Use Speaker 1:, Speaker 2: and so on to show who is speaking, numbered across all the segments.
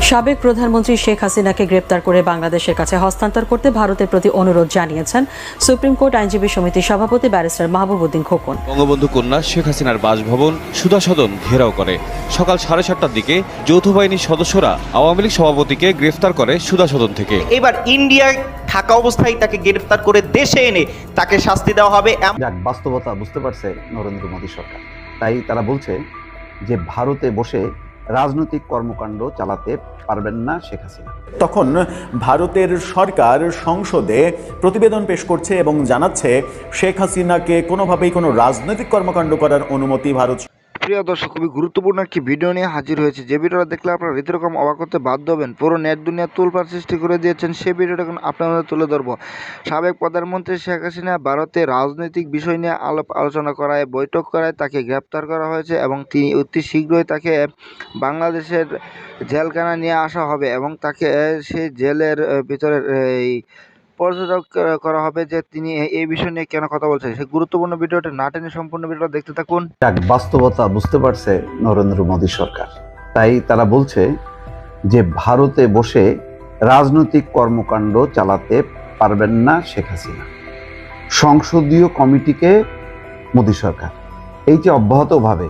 Speaker 1: সাবেক প্রধানমন্ত্রী শেখ হাসিনাকে গ্রেপ্তার করে বাংলাদেশের কাছে হস্তান্তর করতে ভারতের প্রতি অনুরোধ জানিয়েছেন সুপ্রিম কোর্ট আইনজীবী সমিতির সভাপতি ব্যারিস্টার মাহবুব উদ্দিন খোকন।
Speaker 2: বঙ্গবন্ধু কন্যা শেখ হাসিনার বাসভবন সুধা সদন ঘেরাও করে। সকাল 7:30টার দিকে যৌথ বাহিনীর সদস্যরা আওয়ামী লীগ সভাপতিকে গ্রেফতার করে সুধা সদন থেকে।
Speaker 3: এবার ইন্ডিয়ায় থাকা অবস্থায় তাকে গ্রেফতার করে দেশে এনে তাকে শাস্তি দেওয়া হবে।
Speaker 4: বাস্তবতা বুঝতে পারছে নরেন্দ্র মোদী সরকার, তাই তারা বলছে যে ভারতে বসে রাজনৈতিক কর্মকাণ্ড চালাতে পারবেন না শেখ হাসিনা।
Speaker 5: তখন ভারতের সরকার সংসদে প্রতিবেদন পেশ করছে এবং জানাচ্ছে শেখ হাসিনাকে কোনোভাবেই কোনো রাজনৈতিক কর্মকাণ্ড করার অনুমতি ভারত।
Speaker 6: প্রিয় দর্শক, খুবই গুরুত্বপূর্ণ একটি ভিডিও নিয়ে হাজির হয়েছে, যে ভিডিওটা দেখলে আপনারা রীতিরকম অবাক হতে বাধ্য হবেন। পুরো নেট দুনিয়া তোলপাড় সৃষ্টি করে দিয়েছেন, সেই ভিডিওটা এখন আপনাদের তুলে ধরবো। সাবেক প্রধানমন্ত্রী শেখ হাসিনা ভারতে রাজনৈতিক বিষয় নিয়ে আলোচনা করায়, বৈঠক করায় তাকে গ্রেপ্তার করা হয়েছে এবং তিনি অতি শীঘ্রই তাকে বাংলাদেশের জেলখানা নিয়ে আসা হবে এবং তাকে সেই জেলের ভিতরে এই পর্যটক করা হবে যে তিনি এই বিষয় নিয়ে কেন কথা বলছেন। সেই গুরুত্বপূর্ণ ভিডিওটা না টেনে সম্পূর্ণ ভিডিওটা দেখতে থাকুন।
Speaker 4: বাস্তবতা বুঝতে পারছে নরেন্দ্র মোদী সরকার, তাই তারা বলছে যে ভারতে বসে রাজনৈতিক কর্মকাণ্ড চালাতে পারবেন না শেখ হাসিনা। সংসদীয় কমিটিকে মোদী সরকার এই যে অব্যাহতভাবে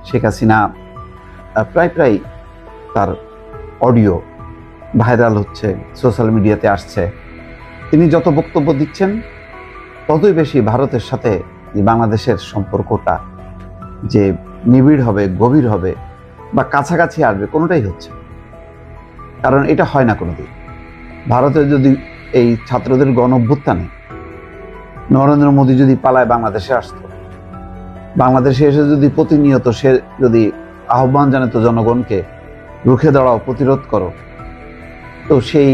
Speaker 4: শেখ হাসিনা প্রায় তার অডিও ভাইরাল হচ্ছে, সোশ্যাল মিডিয়াতে আসছে, তিনি যত বক্তব্য দিচ্ছেন ততই বেশি ভারতের সাথে বাংলাদেশের সম্পর্কটা যে নিবিড় হবে, গভীর হবে বা কাছাকাছি আসবে, কোনোটাই হচ্ছে। কারণ এটা হয় না কোনোদিন। ভারতে যদি এই ছাত্রদের গণ-অভ্যুত্থানে নরেন্দ্র মোদী যদি পালায় বাংলাদেশে আসতো, বাংলাদেশে এসে যদি প্রতিনিয়ত সে যদি আহ্বান জানাতো জনগণকে রুখে দাঁড়াও, প্রতিরোধ করো, তো সেই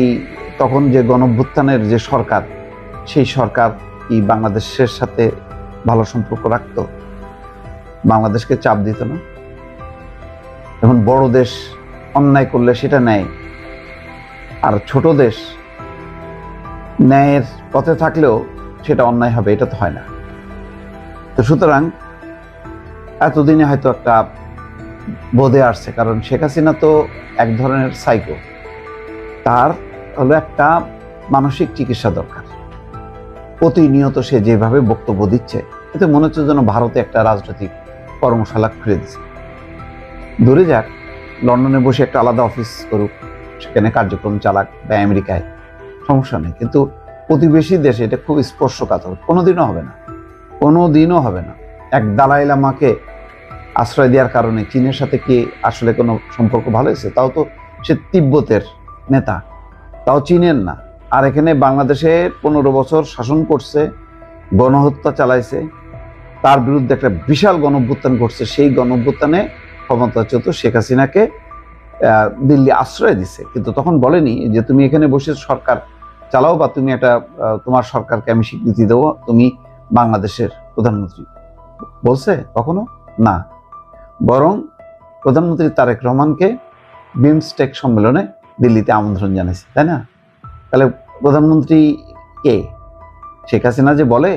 Speaker 4: তখন যে গণ-অভ্যুত্থানের যে সরকার, সেই সরকার কি বাংলাদেশের সাথে ভালো সম্পর্ক রাখত? বাংলাদেশকে চাপ দিত না? এখন বড় দেশ অন্যায় করলে সেটা ন্যায়, আর ছোট দেশ ন্যায়ের পথে থাকলেও সেটা অন্যায় হবে, এটা তো হয় না। তো সুতরাং এতদিনে হয়তো একটা বোধে আসছে, কারণ শেখ হাসিনা তো এক ধরনের সাইকো, তার হলো একটা মানসিক চিকিৎসা দরকার। প্রতিনিয়ত সে যেভাবে বক্তব্য দিচ্ছে, এতে মনে হচ্ছে যেন ভারতে একটা রাজনৈতিক কর্মশালা খুলে দিচ্ছে। দূরে যাক, লন্ডনে বসে একটা আলাদা অফিস করুক, সেখানে কার্যক্রম চালাক, বা আমেরিকায়, সমস্যা নেই। কিন্তু প্রতিবেশী দেশে এটা খুব স্পর্শকাতর, কোনোদিনও হবে না, কোনোদিনও হবে না। এক দালাই লামাকে আশ্রয় দেওয়ার কারণে চীনের সাথে কি আসলে কোনো সম্পর্ক ভালো হয়েছে? তাও তো সে তিব্বতের নেতা, তাও চীনের না। আর এখানে বাংলাদেশে 15 বছর শাসন করছে, গণহত্যা চালাইছে, তার বিরুদ্ধে একটা বিশাল গণঅভ্যুত্থান করছে। সেই গণঅভ্যুত্থানে ক্ষমতাচ্যুত শেখ হাসিনাকে দিল্লি আশ্রয় দিছে, কিন্তু তখন বলেনি যে তুমি এখানে বসে সরকার চালাও, বা তুমি একটা তোমার সরকারকে আমি স্বীকৃতি দেবো, তুমি বাংলাদেশের প্রধানমন্ত্রী। বলছে কখনো না, বরং প্রধানমন্ত্রী তারেক রহমানকে বিমস্টেক সম্মেলনে দিল্লিতে আমন্ত্রণ জানাইছে, তাই না? তাহলে প্রধানমন্ত্রী কে? শেখ হাসিনা যে বলে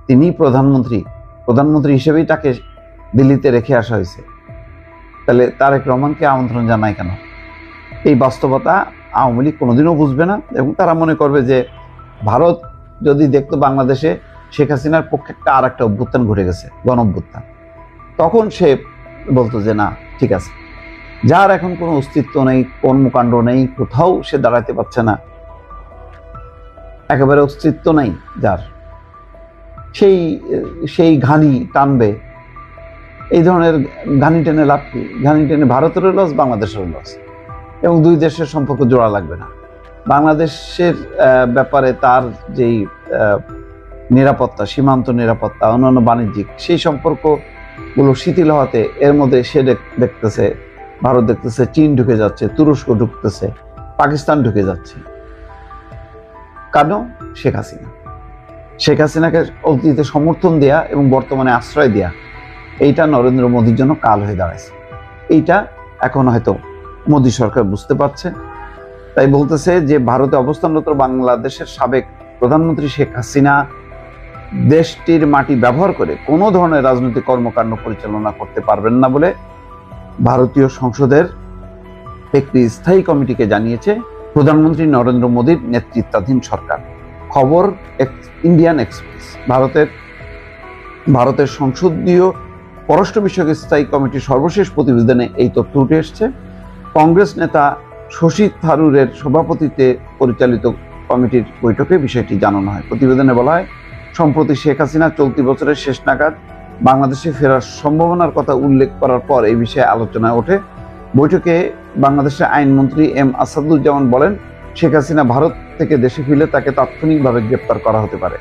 Speaker 4: তিনি প্রধানমন্ত্রী হিসেবেই তাকে দিল্লিতে রেখে আসা হয়েছে, তাহলে তারেক রহমানকে আমন্ত্রণ জানায় কেন? এই বাস্তবতা আওয়ামী লীগ কোনোদিনও বুঝবে না, এবং তারা মনে করবে যে ভারত যদি দেখতো বাংলাদেশে শেখ হাসিনার পক্ষে আর একটা অভ্যুত্থান ঘটে গেছে, গণ অভ্যুত্থান, তখন সে বলতো যে না, ঠিক আছে, যার এখন কোনো অস্তিত্ব নেই, কর্মকাণ্ড নেই, কোথাও সে দাঁড়াতে পারছে না, একেবারে অস্তিত্ব নেই যার, সেই ঘানি টানবে। এই ধরনের ঘানি টেনে লাভ কি? ঘানি টেনে ভারতেরও লস, বাংলাদেশেরও লস, এবং দুই দেশের সম্পর্ক জোড়া লাগবে না। বাংলাদেশের ব্যাপারে তার যেই নিরাপত্তা, সীমান্ত নিরাপত্তা, অন্যান্য বাণিজ্যিক সেই সম্পর্কগুলো শিথিল হওয়াতে এর মধ্যে সে দেখতেছে, ভারত দেখতেছে চীন ঢুকে যাচ্ছে, তুরস্ক ঢুকতেছে, পাকিস্তান ঢুকে যাচ্ছে। কেন? শেখ হাসিনাকে অতীতে সমর্থন দেয়া এবং বর্তমানে আশ্রয় দেয়া, এইটা নরেন্দ্র মোদীর জন্য কাল হয়ে দাঁড়াইছে। এইটা এখন হয়তো মোদী সরকার বুঝতে পারছে, তাই বলতেছে যে ভারতে অবস্থানরত বাংলাদেশের সাবেক প্রধানমন্ত্রী শেখ হাসিনা দেশটির মাটি ব্যবহার করে কোনো ধরনের রাজনৈতিক কর্মকাণ্ড পরিচালনা করতে পারবেন না বলে ভারতীয় সংসদের একটি স্থায়ী কমিটিকে জানিয়েছে প্রধানমন্ত্রী নরেন্দ্র মোদীর নেতৃত্বাধীন সরকার। খবর ইন্ডিয়ান এক্সপ্রেস। ভারতের সংসদীয় পররাষ্ট্র বিষয়ক স্থায়ী কমিটির সর্বশেষ প্রতিবেদনে এই তথ্য উঠে এসেছে। কংগ্রেস নেতা শশী থারুরের সভাপতিত্বে পরিচালিত কমিটির বৈঠকে বিষয়টি জানানো হয়। প্রতিবেদনে বলা হয়, সম্প্রতি শেখ হাসিনা চলতি বছরের শেষ নাগাদ বাংলাদেশে ফেরার সম্ভাবনার কথা উল্লেখ করার পর এই বিষয়ে আলোচনায় ওঠে। বৈঠকে বাংলাদেশের আইনমন্ত্রী এম আসাদুজ্জামান বলেন, শেখ হাসিনা ভারত থেকে দেশে ফিরলে তাকে তাৎক্ষণিকভাবে গ্রেপ্তার করা হতে পারে।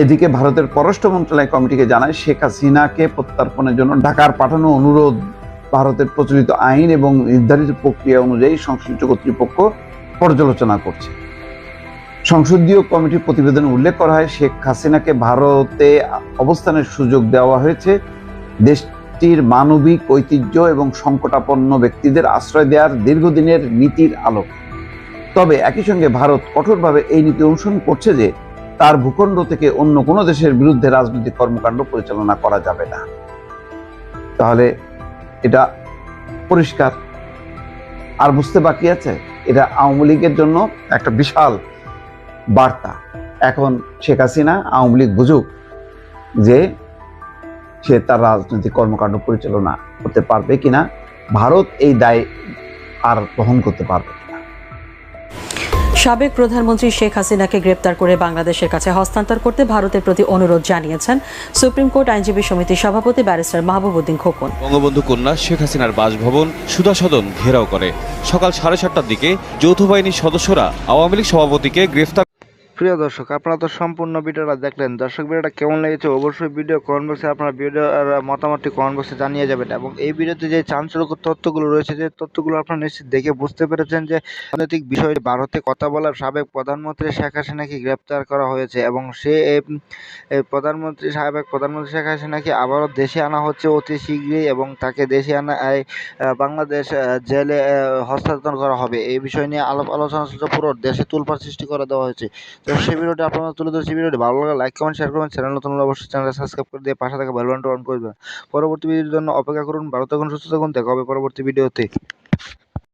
Speaker 4: এদিকে ভারতের পররাষ্ট্র মন্ত্রণালয় কমিটিকে জানায়, শেখ হাসিনাকে প্রত্যর্পণের জন্য ঢাকার পাঠানো অনুরোধ ভারতের প্রচলিত আইন এবং নির্ধারিত প্রক্রিয়া অনুযায়ী সংশ্লিষ্ট কর্তৃপক্ষ পর্যালোচনা করছে। সংসদীয় কমিটির প্রতিবেদনে উল্লেখ করা হয়, শেখ হাসিনাকে ভারতে অবস্থানের সুযোগ দেওয়া হয়েছে দেশটির মানবিক ঐতিহ্য এবং সংকটাপন্ন ব্যক্তিদের আশ্রয় দেওয়ার দীর্ঘদিনের নীতির আলোকে। তবে একই সঙ্গে ভারত কঠোরভাবে এই নীতি অনুসরণ করছে যে তার ভূখণ্ড থেকে অন্য কোনো দেশের বিরুদ্ধে রাজনৈতিক কর্মকাণ্ড পরিচালনা করা যাবে না। তাহলে এটা পরিষ্কার, আর বুঝতে বাকি আছে? এটা আওয়ামী লীগের জন্য একটা বিশাল বার্তা। এখন শেখ হাসিনা আওয়ামী লীগ বুঝুক যে সে তার রাজনৈতিক কর্মকাণ্ড পরিচালনা করতে পারবে কিনা, ভারত এই দায় আর বহন করতে পারবে কিনা।
Speaker 1: সাবেক প্রধানমন্ত্রী শেখ হাসিনাকে গ্রেপ্তার করে বাংলাদেশের কাছে হস্তান্তর করতে ভারতের প্রতি অনুরোধ জানিয়েছেন সুপ্রিম কোর্ট আইনজীবী সমিতির সভাপতি ব্যারিস্টার মাহবুবউদ্দিন খোকন।
Speaker 2: বঙ্গবন্ধু কন্যা শেখ হাসিনার বাসভবন সুধা সদন ঘেরাও করে। সকাল 7:30টার দিকে যৌথ বাহিনীর সদস্যরা আওয়ামী লীগ সভাপতিকে গ্রেফতার।
Speaker 6: প্রিয় দর্শক, আপনারা তো সম্পূর্ণ ভিডিওটা দেখলেন। দর্শক, ভিডিওটা কেমন লেগেছে অবশ্যই ভিডিও কমেন্ট বক্সে আপনার ভিডিওর মতামতটি কমেন্ট বক্সে জানিয়ে যাবেন। এবং এই ভিডিওতে যে চাঞ্চল্যকর তথ্যগুলো রয়েছে, যে তথ্যগুলো আপনারা নিশ্চিত দেখে বুঝতে পেরেছেন যে রাজনৈতিক বিষয়ে ভারতে কথা বলার সাবেক প্রধানমন্ত্রী শেখ হাসিনাকে গ্রেপ্তার করা হয়েছে এবং সে সাবেক প্রধানমন্ত্রী শেখ হাসিনাকে আবারও দেশে আনা হচ্ছে অতি শীঘ্রই, এবং তাকে দেশে আনা বাংলাদেশ জেলে হস্তান্তর করা হবে। এই বিষয় নিয়ে আলোচনা পুরো দেশে তোলপাড় সৃষ্টি করে দেওয়া হয়েছে। তো সেই ভিডিওটি আপনারা তুলে ধরছি। ভিডিওটি ভালো লাগলে লাইক কমেন্ট শেয়ার করবেন। চ্যানেল নতুন হলে অবশ্যই চ্যানেলটা সাবস্ক্রাইব করে দিয়ে পাশে থাকা বেল বাটনটা অন করে দেবেন। পরবর্তী ভিডিওর জন্য অপেক্ষা করুন। ভালো থাকুন, সুস্থ থাকুন। দেখা হবে পরবর্তী ভিডিওতে।